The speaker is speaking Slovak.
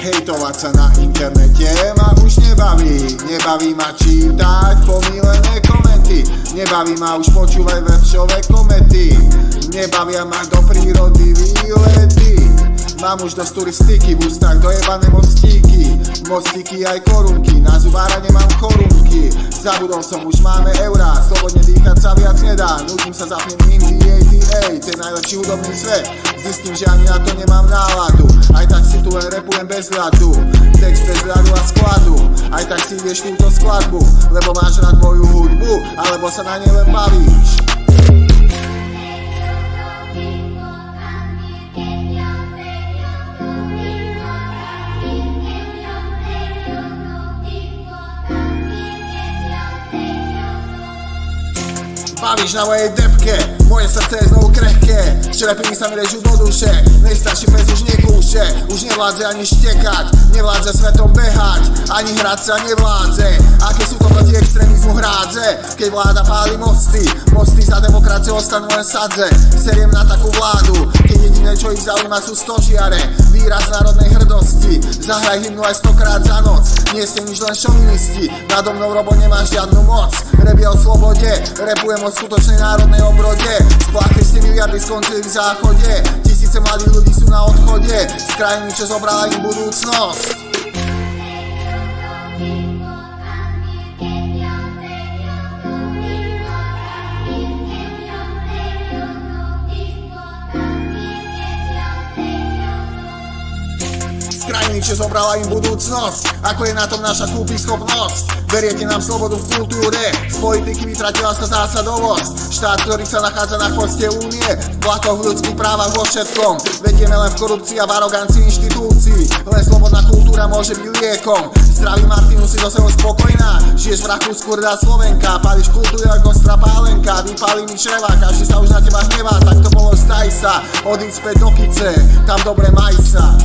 hejtovať sa na internete ma už nebaví. Nebaví ma čítať pomílené komenty, nebaví ma už počúvať veršové komety, nebavia ma do prírody výlety. Mám už dosť turistiky, v ústach dojebané mostíky, mostíky aj korunky, na zubára nemám korunky. Zabudol som, už máme eurá, slobodne dýchať sa viac nedá. Nudím sa, zapnem Indie 88, ten najlepší hudobný svet. Zistím, že ani na to nemám náladu, aj tak si tu len repujem bez ľadu. Text bez ľadu a skladu, aj tak si ideš túto skladbu, lebo máš rád moju hudbu, alebo sa na nej len bavíš. Bavíš na mojej depke, moje srdce je znovu krehké, šrepiny sa mi režú do duše, nejstarší pes už nekúše, už nevládze ani štekať, nevládze svetom behať, ani hrať sa nevládze. Aké sú to proti extrémizmu hrádze, keď vláda páli mosty, mosty za demokraciu ostanú len sadze. Seriem na takú vládu, keď jediné čo ich zaujíma sú stožiare, výraz národnej hrdosti. Zahraj hymnu aj 100-krát za noc, nie ste nič len šovinisti, nado mnou Robo nemá žiadnu moc. Repuje o slobode, repujem o skutočnej národnej obrode, spláchli ste miliardy, skončili v záchode, tisíce mladých ľudí sú na odchode z krajiny, čo zobrala im budúcnosť. Krajiny, čo zobrala im budúcnosť, ako je na tom naša kúpyschopnosť. Beriete nám slobodu v kultúre, z politiky vytratila sa zásadovosť. Štát, ktorý sa nachádza na chvoste únie, v platoch, v ľudských právach, vo všetkom. Vedieme len v korupcii a v arogancii inštitúcií, len slobodná kultúra môže byť liekom. Zdraví Martinu, si do seba spokojná, žiješ v Rakúsku, rdá Slovenka, páliš kultúru ako ostrá pálenka, vypálí mi čreva, každý sa už na teba hnevá, tak to bolo, staj sa, odíď späť do Kice, tam dobre maj sa.